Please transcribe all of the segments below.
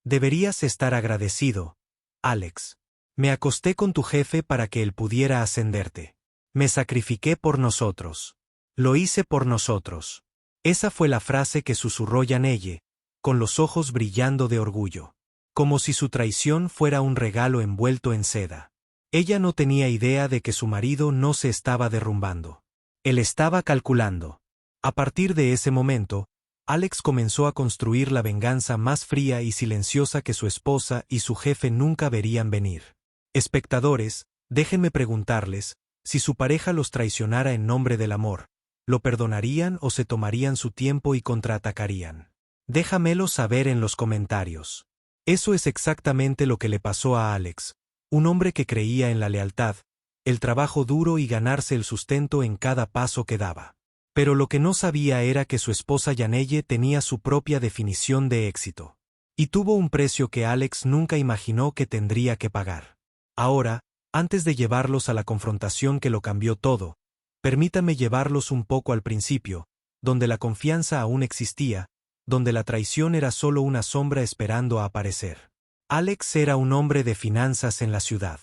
Deberías estar agradecido, Alex. Me acosté con tu jefe para que él pudiera ascenderte. Me sacrifiqué por nosotros. Lo hice por nosotros. Esa fue la frase que susurró Yaneye, con los ojos brillando de orgullo. Como si su traición fuera un regalo envuelto en seda. Ella no tenía idea de que su marido no se estaba derrumbando. Él estaba calculando. A partir de ese momento, Alex comenzó a construir la venganza más fría y silenciosa que su esposa y su jefe nunca verían venir. Espectadores, déjenme preguntarles, si su pareja los traicionara en nombre del amor, ¿lo perdonarían o se tomarían su tiempo y contraatacarían? Déjamelo saber en los comentarios. Eso es exactamente lo que le pasó a Alex, un hombre que creía en la lealtad, el trabajo duro y ganarse el sustento en cada paso que daba. Pero lo que no sabía era que su esposa Yaneye tenía su propia definición de éxito. Y tuvo un precio que Alex nunca imaginó que tendría que pagar. Ahora, antes de llevarlos a la confrontación que lo cambió todo, permítame llevarlos un poco al principio, donde la confianza aún existía, donde la traición era solo una sombra esperando a aparecer. Alex era un hombre de finanzas en la ciudad.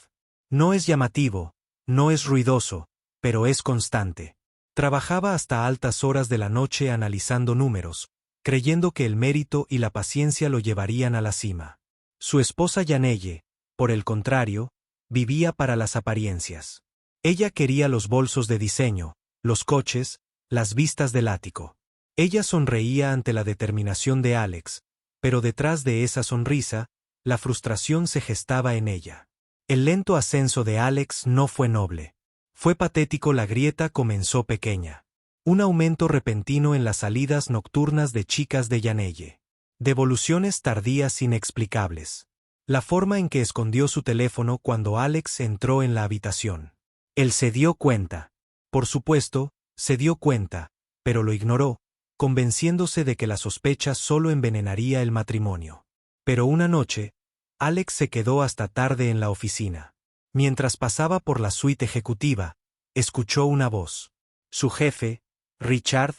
No es llamativo, no es ruidoso, pero es constante. Trabajaba hasta altas horas de la noche analizando números, creyendo que el mérito y la paciencia lo llevarían a la cima. Su esposa Yaneye, por el contrario, vivía para las apariencias. Ella quería los bolsos de diseño, los coches, las vistas del ático. Ella sonreía ante la determinación de Alex, pero detrás de esa sonrisa, la frustración se gestaba en ella. El lento ascenso de Alex no fue noble. Fue patético. La grieta comenzó pequeña. Un aumento repentino en las salidas nocturnas de chicas de Yaneye. Devoluciones tardías inexplicables. La forma en que escondió su teléfono cuando Alex entró en la habitación. Él se dio cuenta. Por supuesto, se dio cuenta, pero lo ignoró, convenciéndose de que la sospecha solo envenenaría el matrimonio. Pero una noche, Alex se quedó hasta tarde en la oficina. Mientras pasaba por la suite ejecutiva, escuchó una voz. Su jefe, Richard,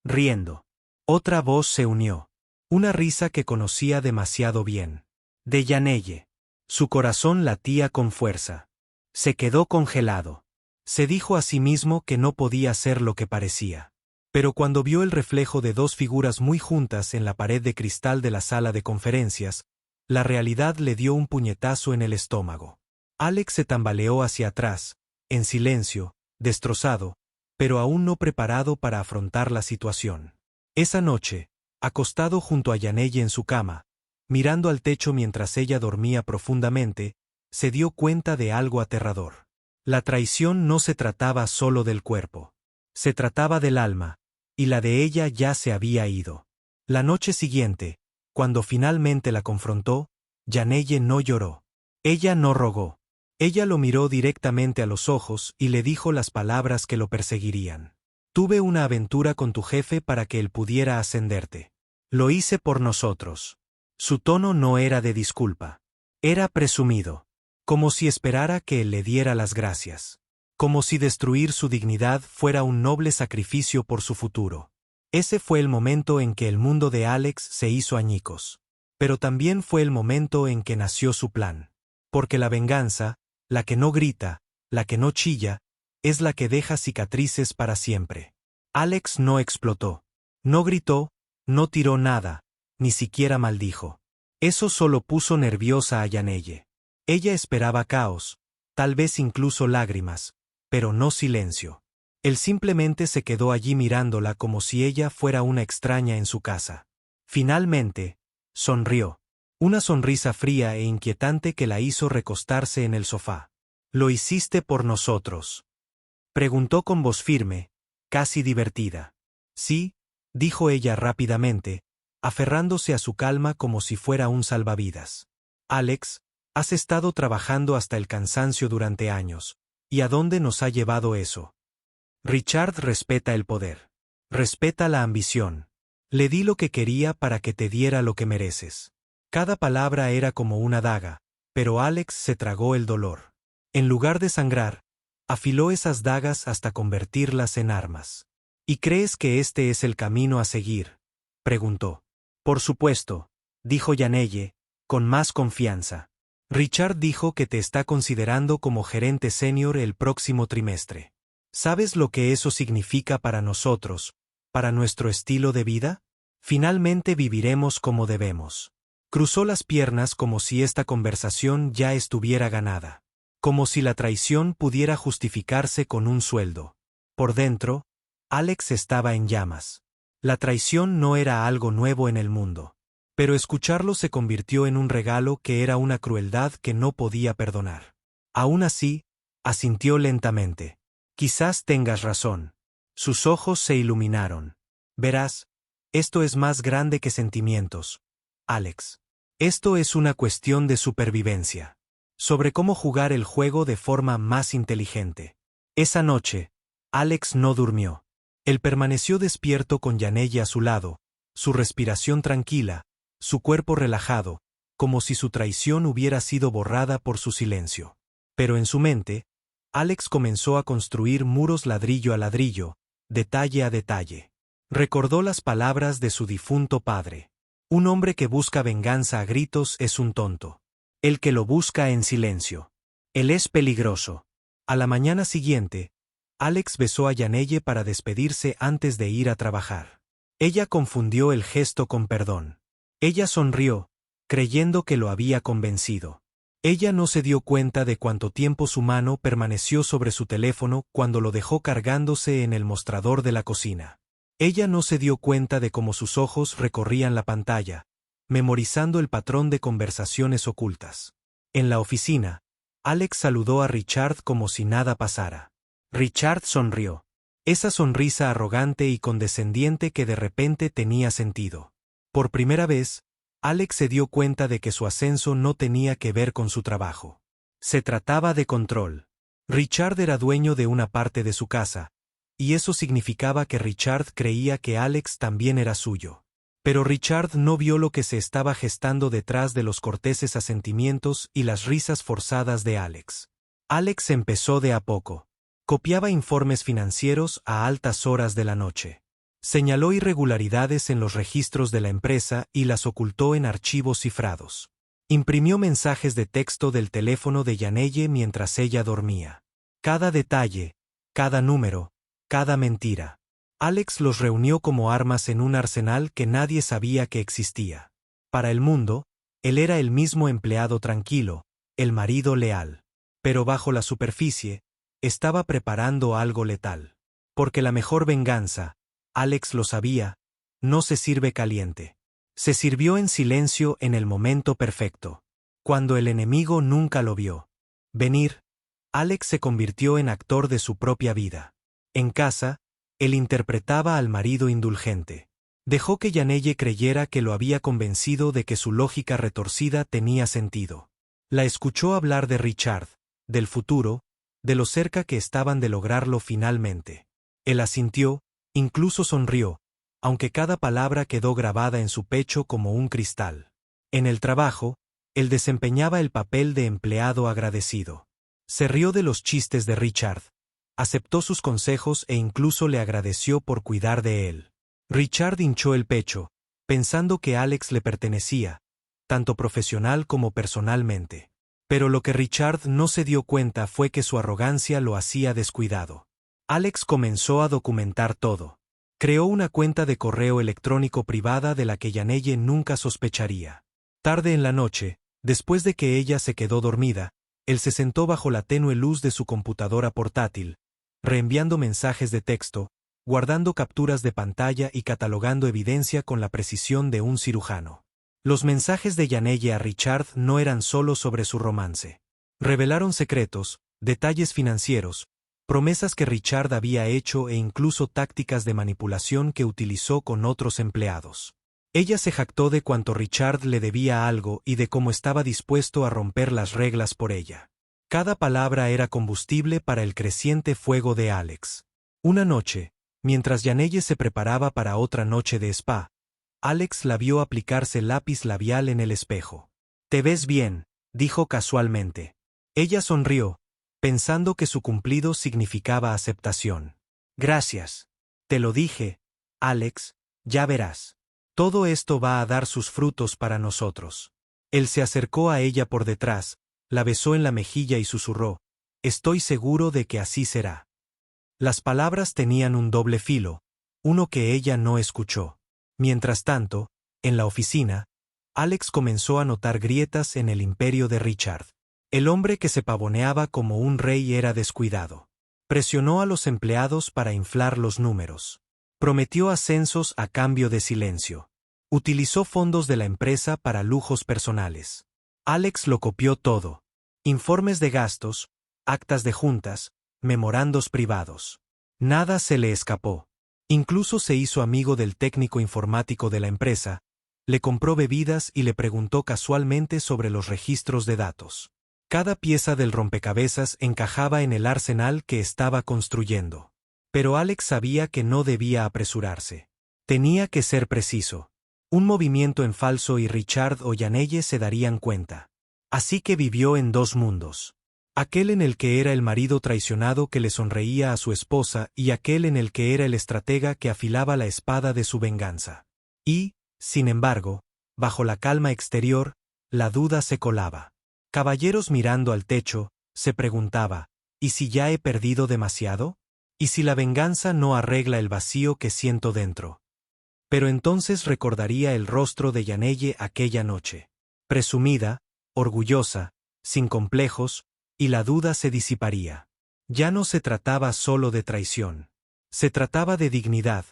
riendo. Otra voz se unió. Una risa que conocía demasiado bien. De Yaneye. Su corazón latía con fuerza. Se quedó congelado. Se dijo a sí mismo que no podía ser lo que parecía. Pero cuando vio el reflejo de dos figuras muy juntas en la pared de cristal de la sala de conferencias, la realidad le dio un puñetazo en el estómago. Alex se tambaleó hacia atrás, en silencio, destrozado, pero aún no preparado para afrontar la situación. Esa noche, acostado junto a Yaneye en su cama, mirando al techo mientras ella dormía profundamente, se dio cuenta de algo aterrador. La traición no se trataba solo del cuerpo. Se trataba del alma, y la de ella ya se había ido. La noche siguiente, cuando finalmente la confrontó, Yaneye no lloró. Ella no rogó. Ella lo miró directamente a los ojos y le dijo las palabras que lo perseguirían. Tuve una aventura con tu jefe para que él pudiera ascenderte. Lo hice por nosotros. Su tono no era de disculpa. Era presumido. Como si esperara que él le diera las gracias. Como si destruir su dignidad fuera un noble sacrificio por su futuro. Ese fue el momento en que el mundo de Alex se hizo añicos. Pero también fue el momento en que nació su plan. Porque la venganza, la que no grita, la que no chilla, es la que deja cicatrices para siempre. Alex no explotó. No gritó, no tiró nada, ni siquiera maldijo. Eso solo puso nerviosa a Yaneye. Ella esperaba caos, tal vez incluso lágrimas, pero no silencio. Él simplemente se quedó allí mirándola como si ella fuera una extraña en su casa. Finalmente, sonrió. Una sonrisa fría e inquietante que la hizo recostarse en el sofá. ¿Lo hiciste por nosotros?, preguntó con voz firme, casi divertida. Sí, dijo ella rápidamente, aferrándose a su calma como si fuera un salvavidas. Alex, has estado trabajando hasta el cansancio durante años. ¿Y a dónde nos ha llevado eso? Richard respeta el poder. Respeta la ambición. Le di lo que quería para que te diera lo que mereces. Cada palabra era como una daga, pero Alex se tragó el dolor. En lugar de sangrar, afiló esas dagas hasta convertirlas en armas. ¿Y crees que este es el camino a seguir?, preguntó. Por supuesto, dijo Yaneye, con más confianza. Richard dijo que te está considerando como gerente senior el próximo trimestre. ¿Sabes lo que eso significa para nosotros, para nuestro estilo de vida? Finalmente viviremos como debemos. Cruzó las piernas como si esta conversación ya estuviera ganada. Como si la traición pudiera justificarse con un sueldo. Por dentro, Alex estaba en llamas. La traición no era algo nuevo en el mundo. Pero escucharlo se convirtió en un regalo que era una crueldad que no podía perdonar. Aún así, asintió lentamente. Quizás tengas razón. Sus ojos se iluminaron. Verás, esto es más grande que sentimientos, Alex. Esto es una cuestión de supervivencia. Sobre cómo jugar el juego de forma más inteligente. Esa noche, Alex no durmió. Él permaneció despierto con Yanelle a su lado, su respiración tranquila, su cuerpo relajado, como si su traición hubiera sido borrada por su silencio. Pero en su mente, Alex comenzó a construir muros ladrillo a ladrillo, detalle a detalle. Recordó las palabras de su difunto padre. Un hombre que busca venganza a gritos es un tonto. El que lo busca en silencio. Él es peligroso. A la mañana siguiente, Alex besó a Yanelle para despedirse antes de ir a trabajar. Ella confundió el gesto con perdón. Ella sonrió, creyendo que lo había convencido. Ella no se dio cuenta de cuánto tiempo su mano permaneció sobre su teléfono cuando lo dejó cargándose en el mostrador de la cocina. Ella no se dio cuenta de cómo sus ojos recorrían la pantalla, memorizando el patrón de conversaciones ocultas. En la oficina, Alex saludó a Richard como si nada pasara. Richard sonrió. Esa sonrisa arrogante y condescendiente que de repente tenía sentido. Por primera vez, Alex se dio cuenta de que su ascenso no tenía que ver con su trabajo. Se trataba de control. Richard era dueño de una parte de su casa, y eso significaba que Richard creía que Alex también era suyo. Pero Richard no vio lo que se estaba gestando detrás de los corteses asentimientos y las risas forzadas de Alex. Alex empezó de a poco. Copiaba informes financieros a altas horas de la noche. Señaló irregularidades en los registros de la empresa y las ocultó en archivos cifrados. Imprimió mensajes de texto del teléfono de Yanelle mientras ella dormía. Cada detalle, cada número, cada mentira. Alex los reunió como armas en un arsenal que nadie sabía que existía. Para el mundo, él era el mismo empleado tranquilo, el marido leal. Pero bajo la superficie, estaba preparando algo letal. Porque la mejor venganza, Alex lo sabía, no se sirve caliente. Se sirvió en silencio en el momento perfecto. Cuando el enemigo nunca lo vio venir, Alex se convirtió en actor de su propia vida. En casa, él interpretaba al marido indulgente. Dejó que Yanelle creyera que lo había convencido de que su lógica retorcida tenía sentido. La escuchó hablar de Richard, del futuro, de lo cerca que estaban de lograrlo finalmente. Él asintió, incluso sonrió, aunque cada palabra quedó grabada en su pecho como un cristal. En el trabajo, él desempeñaba el papel de empleado agradecido. Se rió de los chistes de Richard, aceptó sus consejos e incluso le agradeció por cuidar de él. Richard hinchó el pecho, pensando que Alex le pertenecía, tanto profesional como personalmente. Pero lo que Richard no se dio cuenta fue que su arrogancia lo hacía descuidado. Alex comenzó a documentar todo. Creó una cuenta de correo electrónico privada de la que Yanelle nunca sospecharía. Tarde en la noche, después de que ella se quedó dormida, él se sentó bajo la tenue luz de su computadora portátil, reenviando mensajes de texto, guardando capturas de pantalla y catalogando evidencia con la precisión de un cirujano. Los mensajes de Yanelle a Richard no eran solo sobre su romance. Revelaron secretos, detalles financieros, promesas que Richard había hecho e incluso tácticas de manipulación que utilizó con otros empleados. Ella se jactó de cuánto Richard le debía algo y de cómo estaba dispuesto a romper las reglas por ella. Cada palabra era combustible para el creciente fuego de Alex. Una noche, mientras Yanelle se preparaba para otra noche de spa, Alex la vio aplicarse lápiz labial en el espejo. «Te ves bien», dijo casualmente. Ella sonrió, pensando que su cumplido significaba aceptación. «Gracias. Te lo dije, Alex, ya verás. Todo esto va a dar sus frutos para nosotros». Él se acercó a ella por detrás, la besó en la mejilla y susurró: «Estoy seguro de que así será». Las palabras tenían un doble filo, uno que ella no escuchó. Mientras tanto, en la oficina, Alex comenzó a notar grietas en el imperio de Richard. El hombre que se pavoneaba como un rey era descuidado. Presionó a los empleados para inflar los números. Prometió ascensos a cambio de silencio. Utilizó fondos de la empresa para lujos personales. Alex lo copió todo: informes de gastos, actas de juntas, memorandos privados. Nada se le escapó. Incluso se hizo amigo del técnico informático de la empresa, le compró bebidas y le preguntó casualmente sobre los registros de datos. Cada pieza del rompecabezas encajaba en el arsenal que estaba construyendo. Pero Alex sabía que no debía apresurarse. Tenía que ser preciso. Un movimiento en falso y Richard o Yanelle se darían cuenta. Así que vivió en dos mundos. Aquel en el que era el marido traicionado que le sonreía a su esposa y aquel en el que era el estratega que afilaba la espada de su venganza. Y, sin embargo, bajo la calma exterior, la duda se colaba. Caballeros mirando al techo, se preguntaba: ¿y si ya he perdido demasiado? ¿Y si la venganza no arregla el vacío que siento dentro? Pero entonces recordaría el rostro de Yanelle aquella noche. Presumida, orgullosa, sin complejos, y la duda se disiparía. Ya no se trataba solo de traición. Se trataba de dignidad,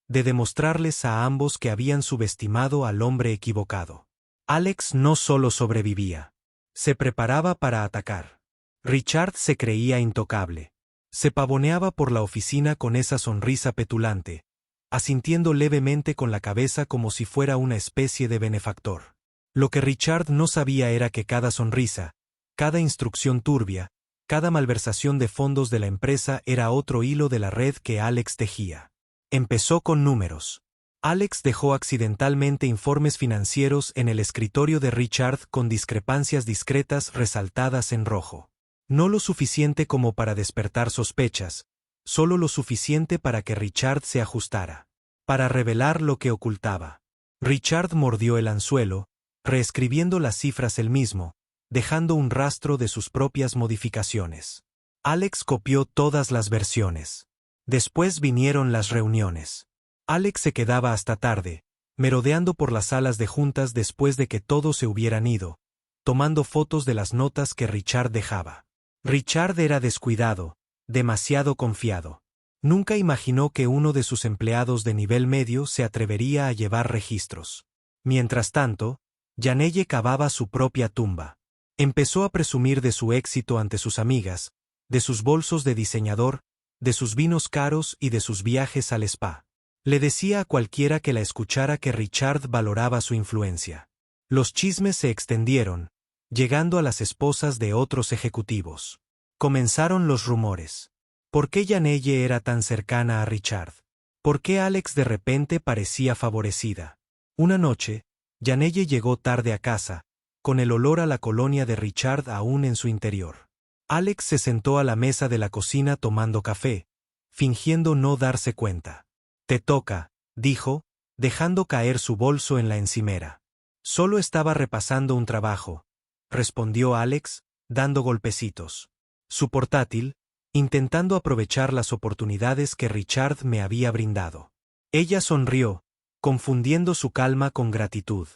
de demostrarles a ambos que habían subestimado al hombre equivocado. Alex no solo sobrevivía. Se preparaba para atacar. Richard se creía intocable. Se pavoneaba por la oficina con esa sonrisa petulante, asintiendo levemente con la cabeza como si fuera una especie de benefactor. Lo que Richard no sabía era que cada sonrisa, cada instrucción turbia, cada malversación de fondos de la empresa era otro hilo de la red que Alex tejía. Empezó con números. Alex dejó accidentalmente informes financieros en el escritorio de Richard con discrepancias discretas resaltadas en rojo. No lo suficiente como para despertar sospechas, solo lo suficiente para que Richard se ajustara. Para revelar lo que ocultaba. Richard mordió el anzuelo, reescribiendo las cifras él mismo, dejando un rastro de sus propias modificaciones. Alex copió todas las versiones. Después vinieron las reuniones. Alex se quedaba hasta tarde, merodeando por las salas de juntas después de que todos se hubieran ido, tomando fotos de las notas que Richard dejaba. Richard era descuidado, demasiado confiado. Nunca imaginó que uno de sus empleados de nivel medio se atrevería a llevar registros. Mientras tanto, Yanelle cavaba su propia tumba. Empezó a presumir de su éxito ante sus amigas, de sus bolsos de diseñador, de sus vinos caros y de sus viajes al spa. Le decía a cualquiera que la escuchara que Richard valoraba su influencia. Los chismes se extendieron, llegando a las esposas de otros ejecutivos. Comenzaron los rumores. ¿Por qué Yanelle era tan cercana a Richard? ¿Por qué Alex de repente parecía favorecida? Una noche, Yanelle llegó tarde a casa, con el olor a la colonia de Richard aún en su interior. Alex se sentó a la mesa de la cocina tomando café, fingiendo no darse cuenta. «Te toca», dijo, dejando caer su bolso en la encimera. «Solo estaba repasando un trabajo», respondió Alex, dando golpecitos. Su portátil, intentando aprovechar las oportunidades que Richard me había brindado. Ella sonrió, confundiendo su calma con gratitud.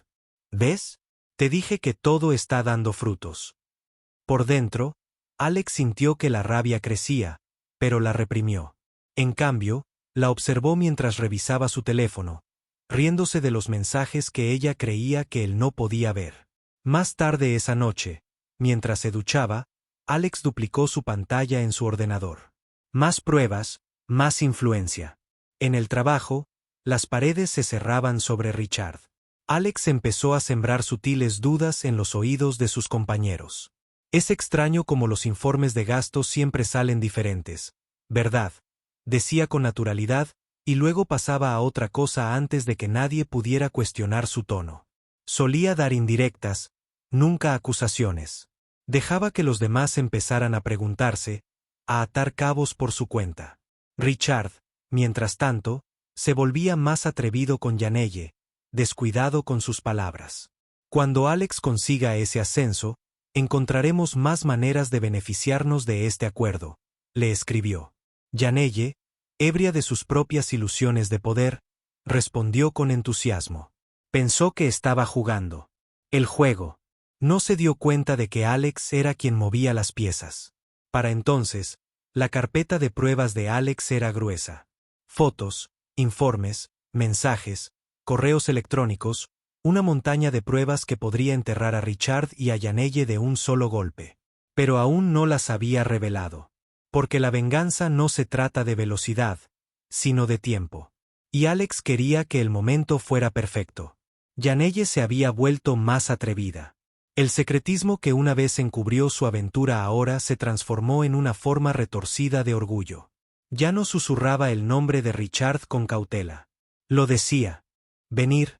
«¿Ves? Te dije que todo está dando frutos». Por dentro, Alex sintió que la rabia crecía, pero la reprimió. En cambio, la observó mientras revisaba su teléfono, riéndose de los mensajes que ella creía que él no podía ver. Más tarde esa noche, mientras se duchaba, Alex duplicó su pantalla en su ordenador. Más pruebas, más influencia. En el trabajo, las paredes se cerraban sobre Richard. Alex empezó a sembrar sutiles dudas en los oídos de sus compañeros. «Es extraño cómo los informes de gastos siempre salen diferentes, ¿verdad?», decía con naturalidad, y luego pasaba a otra cosa antes de que nadie pudiera cuestionar su tono. Solía dar indirectas, nunca acusaciones. Dejaba que los demás empezaran a preguntarse, a atar cabos por su cuenta. Richard, mientras tanto, se volvía más atrevido con Yanelle, descuidado con sus palabras. Cuando Alex consiga ese ascenso, encontraremos más maneras de beneficiarnos de este acuerdo, le escribió. Yaneye, ebria de sus propias ilusiones de poder, respondió con entusiasmo. Pensó que estaba jugando el juego. No se dio cuenta de que Alex era quien movía las piezas. Para entonces, la carpeta de pruebas de Alex era gruesa. Fotos, informes, mensajes, correos electrónicos, una montaña de pruebas que podría enterrar a Richard y a Yaneye de un solo golpe. Pero aún no las había revelado. Porque la venganza no se trata de velocidad, sino de tiempo. Y Alex quería que el momento fuera perfecto. Yaneye se había vuelto más atrevida. El secretismo que una vez encubrió su aventura ahora se transformó en una forma retorcida de orgullo. Ya no susurraba el nombre de Richard con cautela. Lo decía. Venir.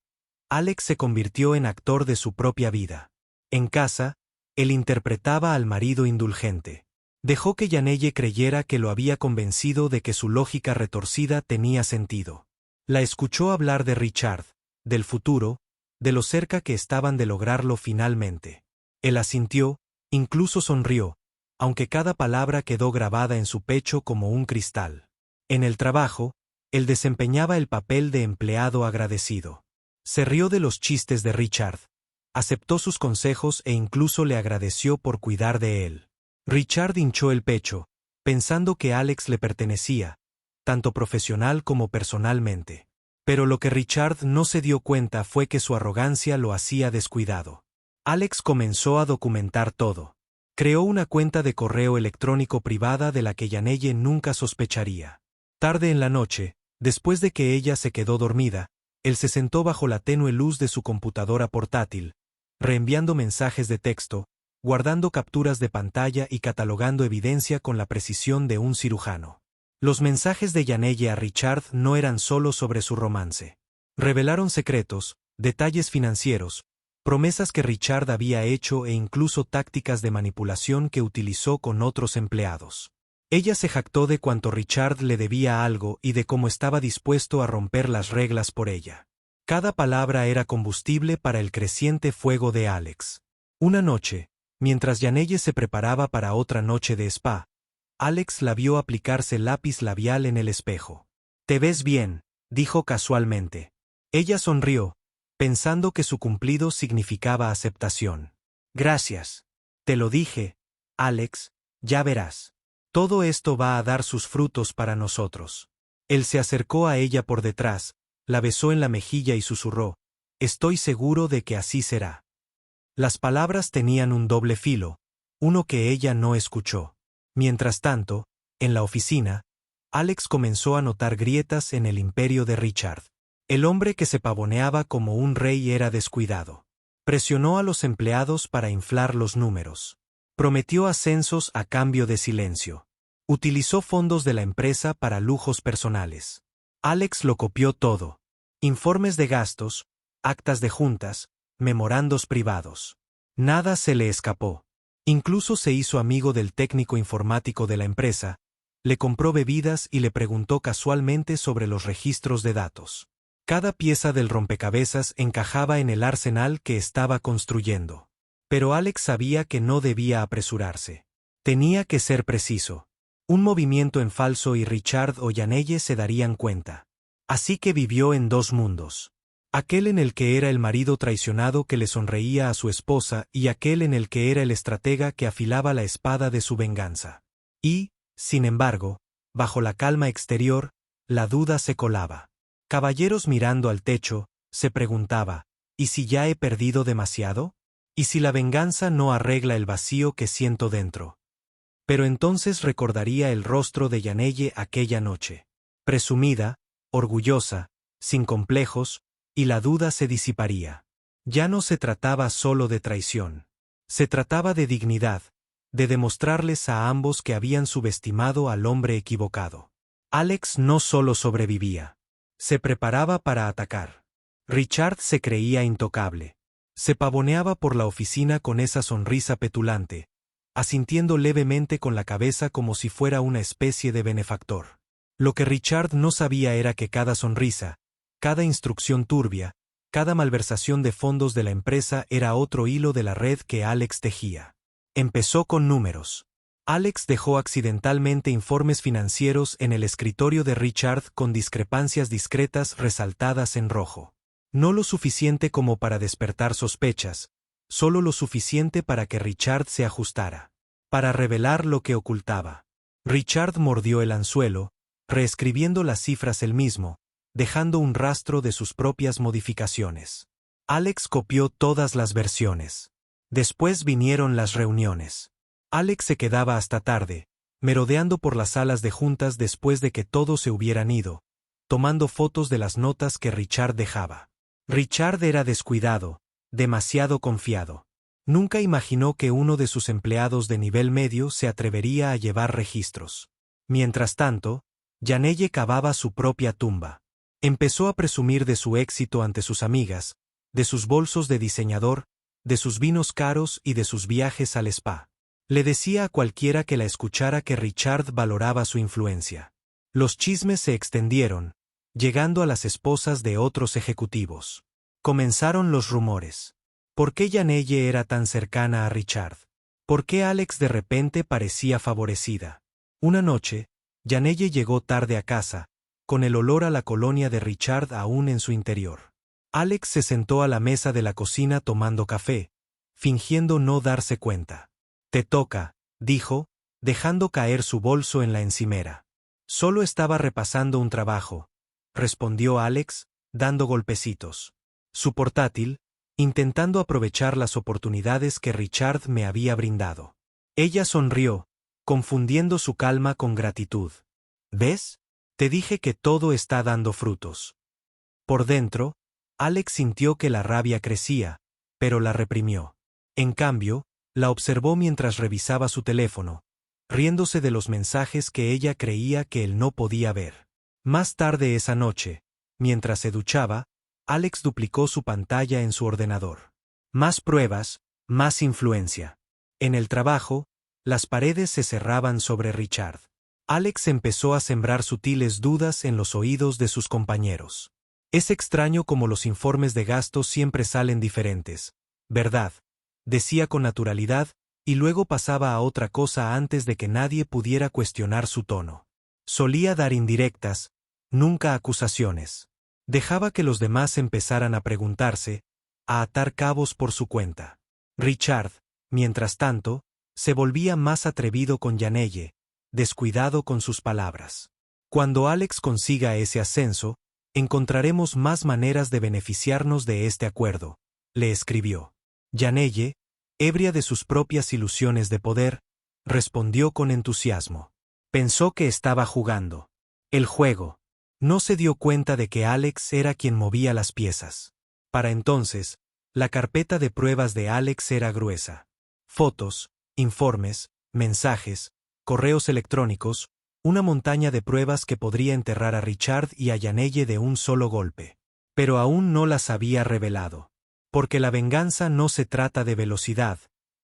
Alex se convirtió en actor de su propia vida. En casa, él interpretaba al marido indulgente. Dejó que Yaneye creyera que lo había convencido de que su lógica retorcida tenía sentido. La escuchó hablar de Richard, del futuro, de lo cerca que estaban de lograrlo finalmente. Él asintió, incluso sonrió, aunque cada palabra quedó grabada en su pecho como un cristal. En el trabajo, él desempeñaba el papel de empleado agradecido. Se rió de los chistes de Richard, aceptó sus consejos e incluso le agradeció por cuidar de él. Richard hinchó el pecho, pensando que Alex le pertenecía, tanto profesional como personalmente. Pero lo que Richard no se dio cuenta fue que su arrogancia lo hacía descuidado. Alex comenzó a documentar todo. Creó una cuenta de correo electrónico privada de la que Yaneye nunca sospecharía. Tarde en la noche, después de que ella se quedó dormida, él se sentó bajo la tenue luz de su computadora portátil, reenviando mensajes de texto, guardando capturas de pantalla y catalogando evidencia con la precisión de un cirujano. Los mensajes de Yaneye a Richard no eran solo sobre su romance. Revelaron secretos, detalles financieros, promesas que Richard había hecho e incluso tácticas de manipulación que utilizó con otros empleados. Ella se jactó de cuánto Richard le debía algo y de cómo estaba dispuesto a romper las reglas por ella. Cada palabra era combustible para el creciente fuego de Alex. Una noche, mientras Yaneye se preparaba para otra noche de spa, Alex la vio aplicarse lápiz labial en el espejo. «Te ves bien», dijo casualmente. Ella sonrió, pensando que su cumplido significaba aceptación. «Gracias. Te lo dije, Alex, ya verás. Todo esto va a dar sus frutos para nosotros». Él se acercó a ella por detrás, la besó en la mejilla y susurró, «Estoy seguro de que así será». Las palabras tenían un doble filo, uno que ella no escuchó. Mientras tanto, en la oficina, Alex comenzó a notar grietas en el imperio de Richard. El hombre que se pavoneaba como un rey era descuidado. Presionó a los empleados para inflar los números. Prometió ascensos a cambio de silencio. Utilizó fondos de la empresa para lujos personales. Alex lo copió todo. Informes de gastos, actas de juntas, memorandos privados. Nada se le escapó. Incluso se hizo amigo del técnico informático de la empresa, le compró bebidas y le preguntó casualmente sobre los registros de datos. Cada pieza del rompecabezas encajaba en el arsenal que estaba construyendo. Pero Alex sabía que no debía apresurarse. Tenía que ser preciso. Un movimiento en falso y Richard o Yaneye se darían cuenta. Así que vivió en dos mundos. Aquel en el que era el marido traicionado que le sonreía a su esposa y aquel en el que era el estratega que afilaba la espada de su venganza. Y, sin embargo, bajo la calma exterior, la duda se colaba. Caballeros mirando al techo, se preguntaba, ¿y si ya he perdido demasiado? ¿Y si la venganza no arregla el vacío que siento dentro? Pero entonces recordaría el rostro de Yaneye aquella noche. Presumida, orgullosa, sin complejos, y la duda se disiparía. Ya no se trataba solo de traición. Se trataba de dignidad, de demostrarles a ambos que habían subestimado al hombre equivocado. Alex no solo sobrevivía. Se preparaba para atacar. Richard se creía intocable. Se pavoneaba por la oficina con esa sonrisa petulante, asintiendo levemente con la cabeza como si fuera una especie de benefactor. Lo que Richard no sabía era que cada sonrisa, cada instrucción turbia, Cada malversación de fondos de la empresa era otro hilo de la red que Alex tejía. Empezó con números. Alex dejó accidentalmente informes financieros en el escritorio de Richard con discrepancias discretas resaltadas en rojo. No lo suficiente como para despertar sospechas, solo lo suficiente para que Richard se ajustara. Para revelar lo que ocultaba. Richard mordió el anzuelo, reescribiendo las cifras él mismo, dejando un rastro de sus propias modificaciones. Alex copió todas las versiones. Después vinieron las reuniones. Alex se quedaba hasta tarde, merodeando por las salas de juntas después de que todos se hubieran ido, tomando fotos de las notas que Richard dejaba. Richard era descuidado, demasiado confiado. Nunca imaginó que uno de sus empleados de nivel medio se atrevería a llevar registros. Mientras tanto, Yanelle cavaba su propia tumba. Empezó a presumir de su éxito ante sus amigas, de sus bolsos de diseñador, de sus vinos caros y de sus viajes al spa. Le decía a cualquiera que la escuchara que Richard valoraba su influencia. Los chismes se extendieron, llegando a las esposas de otros ejecutivos. Comenzaron los rumores. ¿Por qué Yanelle era tan cercana a Richard? ¿Por qué Alex de repente parecía favorecida? Una noche, Yanelle llegó tarde a casa, con el olor a la colonia de Richard aún en su interior. Alex se sentó a la mesa de la cocina tomando café, fingiendo no darse cuenta. «Te toca», dijo, dejando caer su bolso en la encimera. «Solo estaba repasando un trabajo», respondió Alex, dando golpecitos. Su portátil, intentando aprovechar las oportunidades que Richard me había brindado. Ella sonrió, confundiendo su calma con gratitud. «¿Ves? Te dije que todo está dando frutos». Por dentro, Alex sintió que la rabia crecía, pero la reprimió. En cambio, la observó mientras revisaba su teléfono, riéndose de los mensajes que ella creía que él no podía ver. Más tarde esa noche, mientras se duchaba, Alex duplicó su pantalla en su ordenador. Más pruebas, más influencia. En el trabajo, las paredes se cerraban sobre Richard. Alex empezó a sembrar sutiles dudas en los oídos de sus compañeros. Es extraño cómo los informes de gastos siempre salen diferentes, ¿verdad?, decía con naturalidad, y luego pasaba a otra cosa antes de que nadie pudiera cuestionar su tono. Solía dar indirectas, nunca acusaciones. Dejaba que los demás empezaran a preguntarse, a atar cabos por su cuenta. Richard, mientras tanto, se volvía más atrevido con Yanelle, descuidado con sus palabras. Cuando Alex consiga ese ascenso, encontraremos más maneras de beneficiarnos de este acuerdo, le escribió. Yanelle, ebria de sus propias ilusiones de poder, respondió con entusiasmo. Pensó que estaba jugando. El juego. No se dio cuenta de que Alex era quien movía las piezas. Para entonces, la carpeta de pruebas de Alex era gruesa. Fotos, informes, mensajes, correos electrónicos, una montaña de pruebas que podría enterrar a Richard y a Yanelle de un solo golpe. Pero aún no las había revelado. Porque la venganza no se trata de velocidad,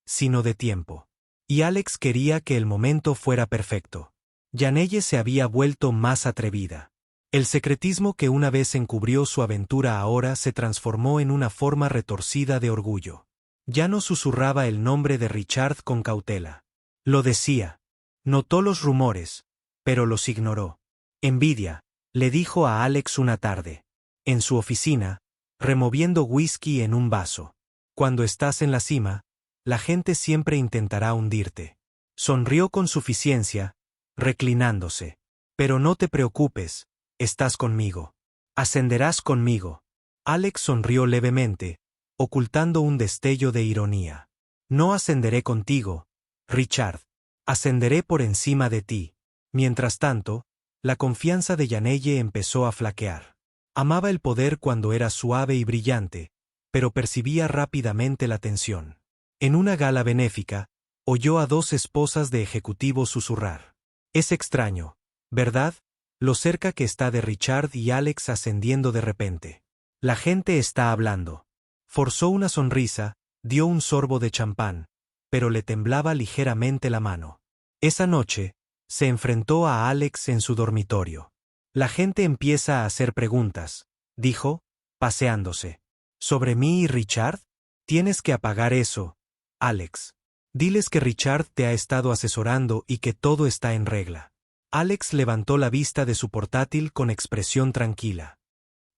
sino de tiempo. Y Alex quería que el momento fuera perfecto. Yanelle se había vuelto más atrevida. El secretismo que una vez encubrió su aventura ahora se transformó en una forma retorcida de orgullo. Ya no susurraba el nombre de Richard con cautela. Lo decía. Notó los rumores, pero los ignoró. Envidia, le dijo a Alex una tarde. En su oficina, removiendo whisky en un vaso. Cuando estás en la cima, la gente siempre intentará hundirte. Sonrió con suficiencia, reclinándose. Pero no te preocupes, estás conmigo. Ascenderás conmigo. Alex sonrió levemente, ocultando un destello de ironía. No ascenderé contigo, Richard. Ascenderé por encima de ti. Mientras tanto, la confianza de Yanelle empezó a flaquear. Amaba el poder cuando era suave y brillante, pero percibía rápidamente la tensión. En una gala benéfica, oyó a dos esposas de ejecutivos susurrar. Es extraño, ¿verdad?, lo cerca que está de Richard y Alex ascendiendo de repente. La gente está hablando. Forzó una sonrisa, dio un sorbo de champán, pero le temblaba ligeramente la mano. Esa noche, se enfrentó a Alex en su dormitorio. La gente empieza a hacer preguntas, dijo, paseándose. ¿Sobre mí y Richard? Tienes que apagar eso, Alex. Diles que Richard te ha estado asesorando y que todo está en regla. Alex levantó la vista de su portátil con expresión tranquila.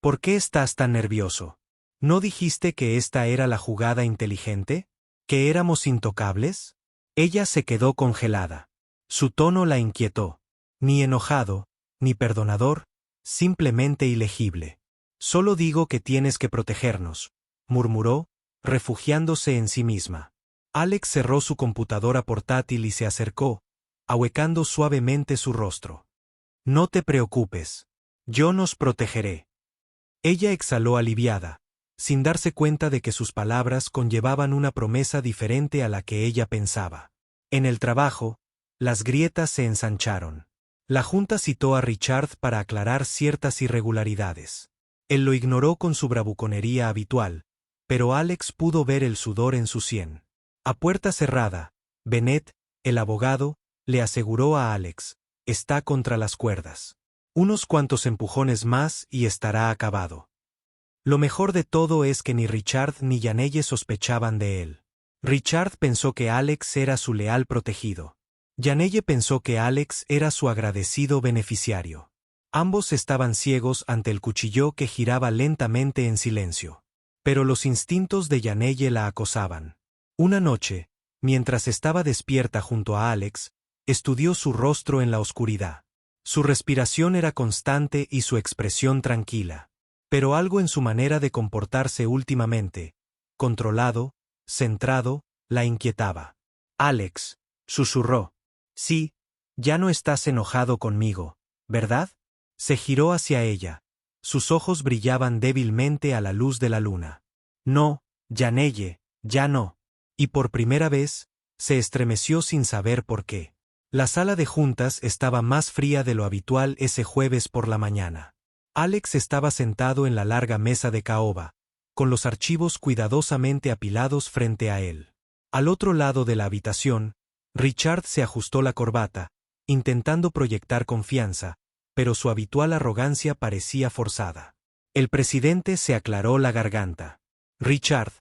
¿Por qué estás tan nervioso? ¿No dijiste que esta era la jugada inteligente? ¿Que éramos intocables? Ella se quedó congelada. Su tono la inquietó. Ni enojado, ni perdonador, simplemente ilegible. Solo digo que tienes que protegernos, murmuró, refugiándose en sí misma. Alex cerró su computadora portátil y se acercó, ahuecando suavemente su rostro. No te preocupes. Yo nos protegeré. Ella exhaló aliviada, sin darse cuenta de que sus palabras conllevaban una promesa diferente a la que ella pensaba. En el trabajo, las grietas se ensancharon. La junta citó a Richard para aclarar ciertas irregularidades. Él lo ignoró con su bravuconería habitual, pero Alex pudo ver el sudor en su sien. A puerta cerrada, Bennett, el abogado, le aseguró a Alex, está contra las cuerdas. Unos cuantos empujones más y estará acabado. Lo mejor de todo es que ni Richard ni Yanelle sospechaban de él. Richard pensó que Alex era su leal protegido. Yanelle pensó que Alex era su agradecido beneficiario. Ambos estaban ciegos ante el cuchillo que giraba lentamente en silencio. Pero los instintos de Yanelle la acosaban. Una noche, mientras estaba despierta junto a Alex, estudió su rostro en la oscuridad. Su respiración era constante y su expresión tranquila. Pero algo en su manera de comportarse últimamente, controlado, centrado, la inquietaba. Alex, susurró. Sí, ya no estás enojado conmigo, ¿verdad? Se giró hacia ella. Sus ojos brillaban débilmente a la luz de la luna. No, Yanelle, ya no. Y por primera vez, se estremeció sin saber por qué. La sala de juntas estaba más fría de lo habitual ese jueves por la mañana. Alex estaba sentado en la larga mesa de caoba, con los archivos cuidadosamente apilados frente a él. Al otro lado de la habitación, Richard se ajustó la corbata, intentando proyectar confianza, pero su habitual arrogancia parecía forzada. El presidente se aclaró la garganta. Richard,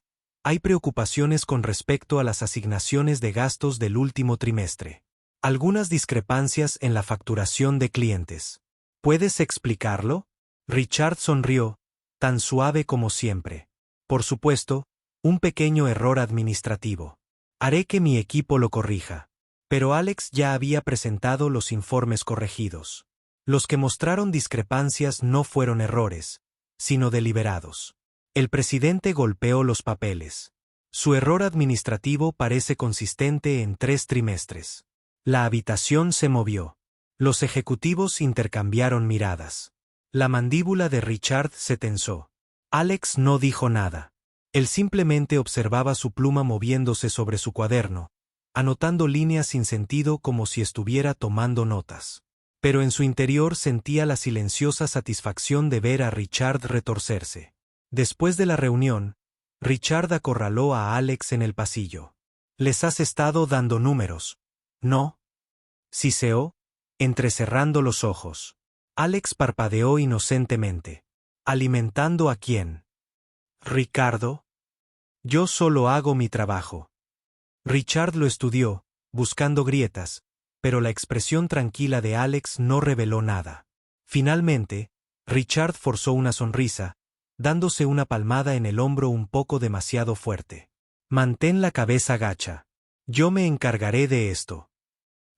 hay preocupaciones con respecto a las asignaciones de gastos del último trimestre. Algunas discrepancias en la facturación de clientes. ¿Puedes explicarlo? Richard sonrió, tan suave como siempre. Por supuesto, un pequeño error administrativo. Haré que mi equipo lo corrija. Pero Alex ya había presentado los informes corregidos. Los que mostraron discrepancias no fueron errores, sino deliberados. El presidente golpeó los papeles. Su error administrativo parece consistente en 3 trimestres. La habitación se movió. Los ejecutivos intercambiaron miradas. La mandíbula de Richard se tensó. Alex no dijo nada. Él simplemente observaba su pluma moviéndose sobre su cuaderno, anotando líneas sin sentido como si estuviera tomando notas. Pero en su interior sentía la silenciosa satisfacción de ver a Richard retorcerse. Después de la reunión, Richard acorraló a Alex en el pasillo. «¿Les has estado dando números?» «No». Siseó, entrecerrando los ojos. Alex parpadeó inocentemente. ¿Alimentando a quién? ¿Ricardo? Yo solo hago mi trabajo. Richard lo estudió, buscando grietas, pero la expresión tranquila de Alex no reveló nada. Finalmente, Richard forzó una sonrisa, dándose una palmada en el hombro un poco demasiado fuerte. Mantén la cabeza gacha. Yo me encargaré de esto.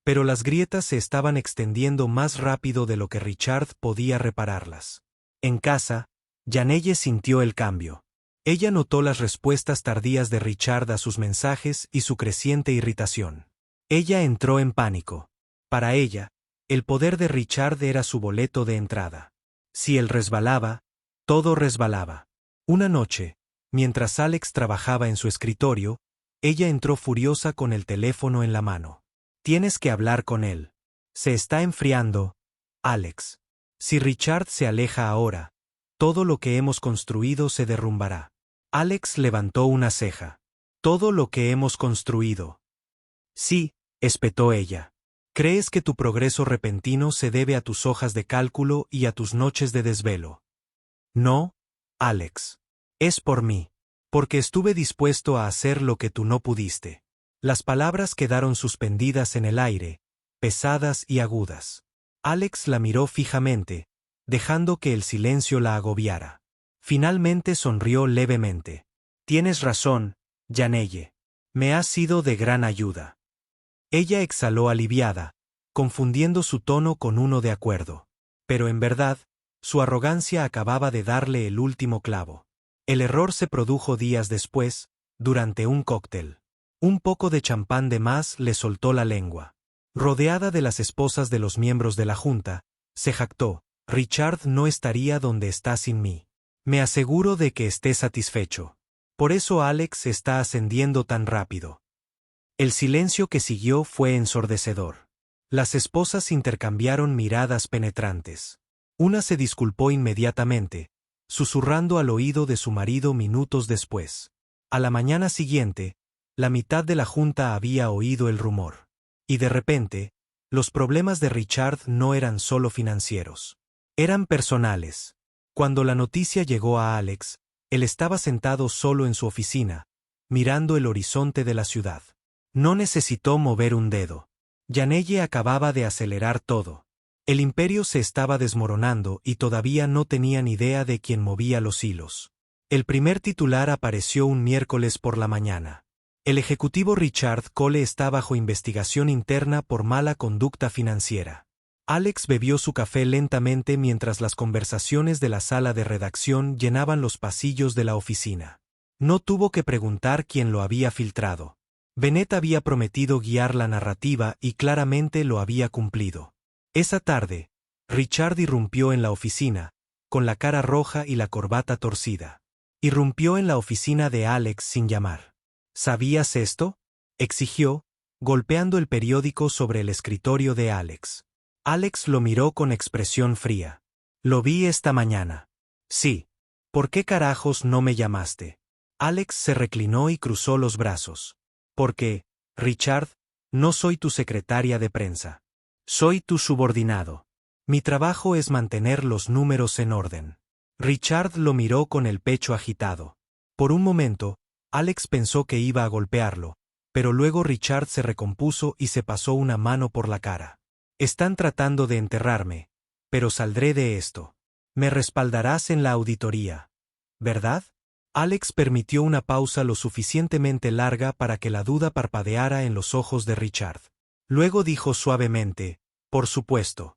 Pero las grietas se estaban extendiendo más rápido de lo que Richard podía repararlas. En casa, Yanelle sintió el cambio. Ella notó las respuestas tardías de Richard a sus mensajes y su creciente irritación. Ella entró en pánico. Para ella, el poder de Richard era su boleto de entrada. Si él resbalaba, todo resbalaba. Una noche, mientras Alex trabajaba en su escritorio, ella entró furiosa con el teléfono en la mano. Tienes que hablar con él. Se está enfriando, Alex. Si Richard se aleja ahora, todo lo que hemos construido se derrumbará. Alex levantó una ceja. Todo lo que hemos construido. Sí, espetó ella. ¿Crees que tu progreso repentino se debe a tus hojas de cálculo y a tus noches de desvelo? No, Alex. Es por mí. Porque estuve dispuesto a hacer lo que tú no pudiste. Las palabras quedaron suspendidas en el aire, pesadas y agudas. Alex la miró fijamente, dejando que el silencio la agobiara. Finalmente sonrió levemente. Tienes razón, Janelle. Me has sido de gran ayuda. Ella exhaló aliviada, confundiendo su tono con uno de acuerdo. Pero en verdad, su arrogancia acababa de darle el último clavo. El error se produjo días después, durante un cóctel. Un poco de champán de más le soltó la lengua. Rodeada de las esposas de los miembros de la junta, se jactó: Richard no estaría donde está sin mí. Me aseguro de que esté satisfecho. Por eso Alex está ascendiendo tan rápido. El silencio que siguió fue ensordecedor. Las esposas intercambiaron miradas penetrantes. Una se disculpó inmediatamente, susurrando al oído de su marido minutos después. A la mañana siguiente, la mitad de la junta había oído el rumor. Y de repente, los problemas de Richard no eran solo financieros. Eran personales. Cuando la noticia llegó a Alex, él estaba sentado solo en su oficina, mirando el horizonte de la ciudad. No necesitó mover un dedo. Janelle acababa de acelerar todo. El imperio se estaba desmoronando y todavía no tenían idea de quién movía los hilos. El primer titular apareció un miércoles por la mañana. El ejecutivo Richard Cole está bajo investigación interna por mala conducta financiera. Alex bebió su café lentamente mientras las conversaciones de la sala de redacción llenaban los pasillos de la oficina. No tuvo que preguntar quién lo había filtrado. Bennett había prometido guiar la narrativa y claramente lo había cumplido. Esa tarde, Richard irrumpió en la oficina, con la cara roja y la corbata torcida. Irrumpió en la oficina de Alex sin llamar. ¿Sabías esto?, exigió, golpeando el periódico sobre el escritorio de Alex. Alex lo miró con expresión fría. Lo vi esta mañana. Sí. ¿Por qué carajos no me llamaste? Alex se reclinó y cruzó los brazos. Porque, Richard, no soy tu secretaria de prensa. Soy tu subordinado. Mi trabajo es mantener los números en orden. Richard lo miró con el pecho agitado. Por un momento, Alex pensó que iba a golpearlo, pero luego Richard se recompuso y se pasó una mano por la cara. Están tratando de enterrarme, pero saldré de esto. Me respaldarás en la auditoría, ¿verdad? Alex permitió una pausa lo suficientemente larga para que la duda parpadeara en los ojos de Richard. Luego dijo suavemente: por supuesto.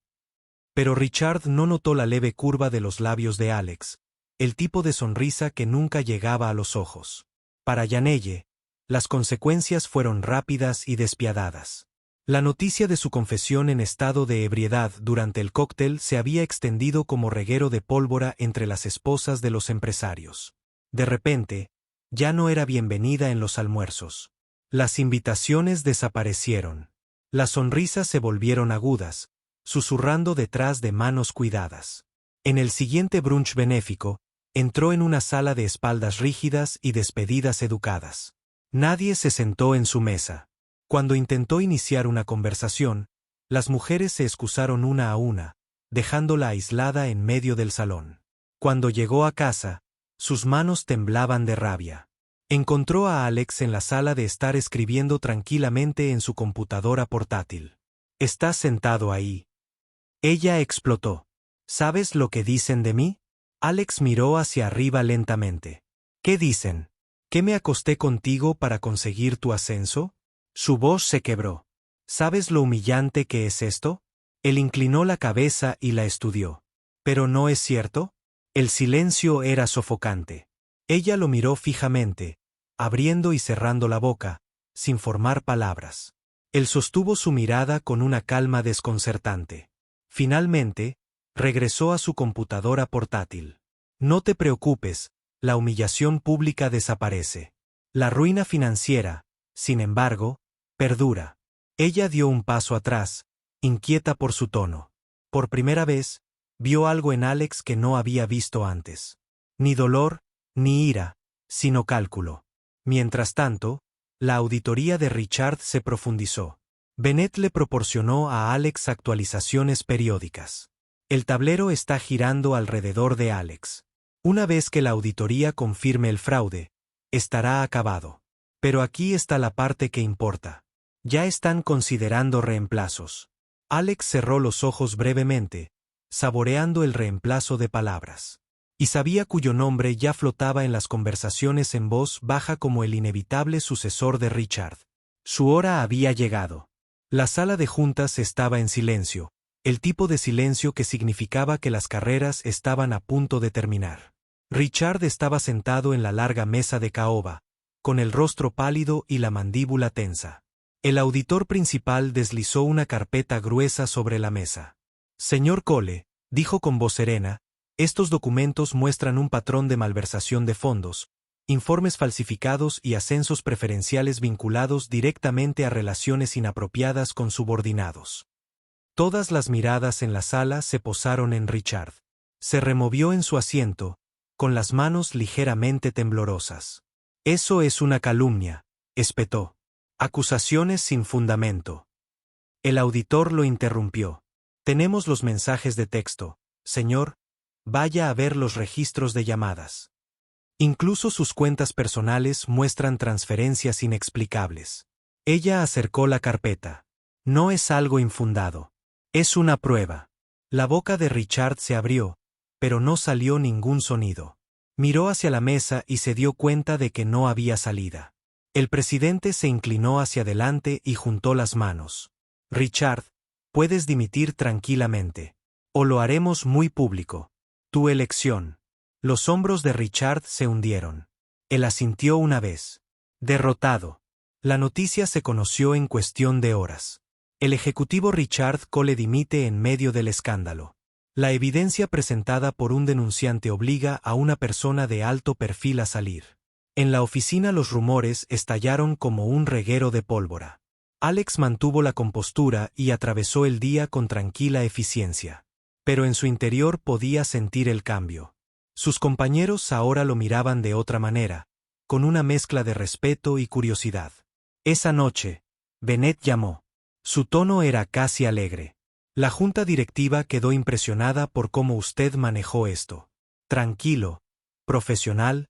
Pero Richard no notó la leve curva de los labios de Alex, el tipo de sonrisa que nunca llegaba a los ojos. Para Janelle, las consecuencias fueron rápidas y despiadadas. La noticia de su confesión en estado de ebriedad durante el cóctel se había extendido como reguero de pólvora entre las esposas de los empresarios. De repente, ya no era bienvenida en los almuerzos. Las invitaciones desaparecieron. Las sonrisas se volvieron agudas, susurrando detrás de manos cuidadas. En el siguiente brunch benéfico, entró en una sala de espaldas rígidas y despedidas educadas. Nadie se sentó en su mesa. Cuando intentó iniciar una conversación, las mujeres se excusaron una a una, dejándola aislada en medio del salón. Cuando llegó a casa, sus manos temblaban de rabia. Encontró a Alex en la sala de estar escribiendo tranquilamente en su computadora portátil. ¿Estás sentado ahí? Ella explotó. ¿Sabes lo que dicen de mí? Alex miró hacia arriba lentamente. ¿Qué dicen? ¿Que me acosté contigo para conseguir tu ascenso? Su voz se quebró. ¿Sabes lo humillante que es esto? Él inclinó la cabeza y la estudió. ¿Pero no es cierto? El silencio era sofocante. Ella lo miró fijamente, abriendo y cerrando la boca, sin formar palabras. Él sostuvo su mirada con una calma desconcertante. Finalmente, regresó a su computadora portátil. No te preocupes, la humillación pública desaparece. La ruina financiera, sin embargo, perdura. Ella dio un paso atrás, inquieta por su tono. Por primera vez, vio algo en Alex que no había visto antes. Ni dolor, ni ira, sino cálculo. Mientras tanto, la auditoría de Richard se profundizó. Bennett le proporcionó a Alex actualizaciones periódicas. El tablero está girando alrededor de Alex. Una vez que la auditoría confirme el fraude, estará acabado. Pero aquí está la parte que importa. Ya están considerando reemplazos. Alex cerró los ojos brevemente, saboreando el reemplazo de palabras. Y sabía cuyo nombre ya flotaba en las conversaciones en voz baja como el inevitable sucesor de Richard. Su hora había llegado. La sala de juntas estaba en silencio, el tipo de silencio que significaba que las carreras estaban a punto de terminar. Richard estaba sentado en la larga mesa de caoba, con el rostro pálido y la mandíbula tensa. El auditor principal deslizó una carpeta gruesa sobre la mesa. Señor Cole, dijo con voz serena, estos documentos muestran un patrón de malversación de fondos, informes falsificados y ascensos preferenciales vinculados directamente a relaciones inapropiadas con subordinados. Todas las miradas en la sala se posaron en Richard. Se removió en su asiento, con las manos ligeramente temblorosas. Eso es una calumnia, espetó. Acusaciones sin fundamento. El auditor lo interrumpió. Tenemos los mensajes de texto, señor. Vaya a ver los registros de llamadas. Incluso sus cuentas personales muestran transferencias inexplicables. Ella acercó la carpeta. No es algo infundado. Es una prueba. La boca de Richard se abrió, pero no salió ningún sonido. Miró hacia la mesa y se dio cuenta de que no había salida. El presidente se inclinó hacia adelante y juntó las manos. Richard, puedes dimitir tranquilamente. O lo haremos muy público. Tu elección. Los hombros de Richard se hundieron. Él asintió una vez. Derrotado. La noticia se conoció en cuestión de horas. El ejecutivo Richard Cole dimite en medio del escándalo. La evidencia presentada por un denunciante obliga a una persona de alto perfil a salir. En la oficina los rumores estallaron como un reguero de pólvora. Alex mantuvo la compostura y atravesó el día con tranquila eficiencia. Pero en su interior podía sentir el cambio. Sus compañeros ahora lo miraban de otra manera, con una mezcla de respeto y curiosidad. Esa noche, Bennett llamó. Su tono era casi alegre. La junta directiva quedó impresionada por cómo usted manejó esto. Tranquilo, profesional,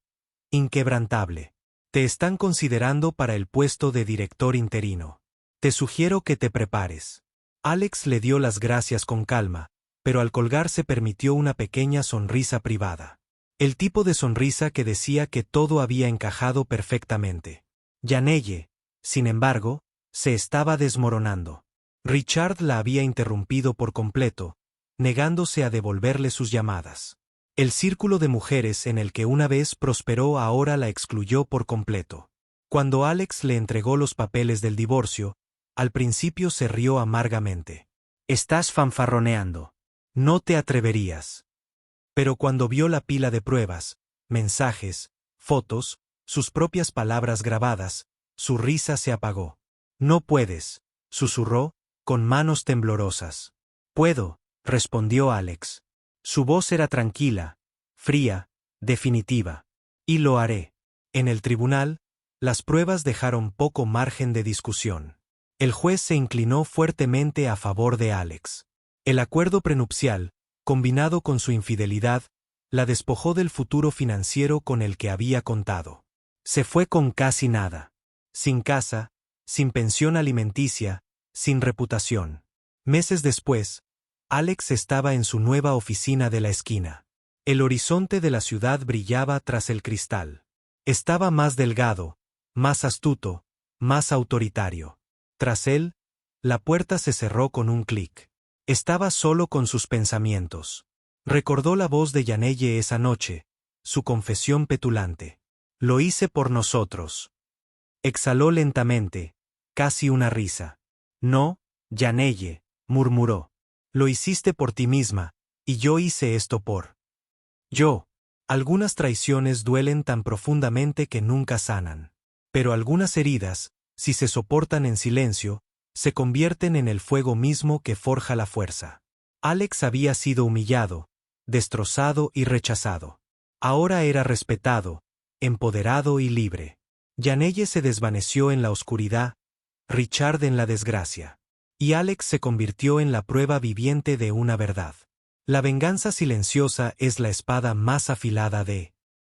inquebrantable. Te están considerando para el puesto de director interino. Te sugiero que te prepares. Alex le dio las gracias con calma, pero al colgar se permitió una pequeña sonrisa privada. El tipo de sonrisa que decía que todo había encajado perfectamente. Yanelle, sin embargo, se estaba desmoronando. Richard la había interrumpido por completo, negándose a devolverle sus llamadas. El círculo de mujeres en el que una vez prosperó ahora la excluyó por completo. Cuando Alex le entregó los papeles del divorcio, al principio se rió amargamente. Estás fanfarroneando. No te atreverías. Pero cuando vio la pila de pruebas, mensajes, fotos, sus propias palabras grabadas, su risa se apagó. No puedes, susurró, con manos temblorosas. Puedo, respondió Alex. Su voz era tranquila, fría, definitiva. Y lo haré. En el tribunal, las pruebas dejaron poco margen de discusión. El juez se inclinó fuertemente a favor de Alex. El acuerdo prenupcial, combinado con su infidelidad, la despojó del futuro financiero con el que había contado. Se fue con casi nada. Sin casa, sin pensión alimenticia, sin reputación. Meses después, Alex estaba en su nueva oficina de la esquina. El horizonte de la ciudad brillaba tras el cristal. Estaba más delgado, más astuto, más autoritario. Tras él, la puerta se cerró con un clic. Estaba solo con sus pensamientos. Recordó la voz de Yanelle esa noche, su confesión petulante. Lo hice por nosotros. Exhaló lentamente, casi una risa. No, Yanelle, murmuró. Lo hiciste por ti misma, y yo hice esto por yo. Algunas traiciones duelen tan profundamente que nunca sanan. Pero algunas heridas, si se soportan en silencio, se convierten en el fuego mismo que forja la fuerza. Alex había sido humillado, destrozado y rechazado. Ahora era respetado, empoderado y libre. Yanelle se desvaneció en la oscuridad, Richard en la desgracia. Y Alex se convirtió en la prueba viviente de una verdad. La venganza silenciosa es la espada más afilada de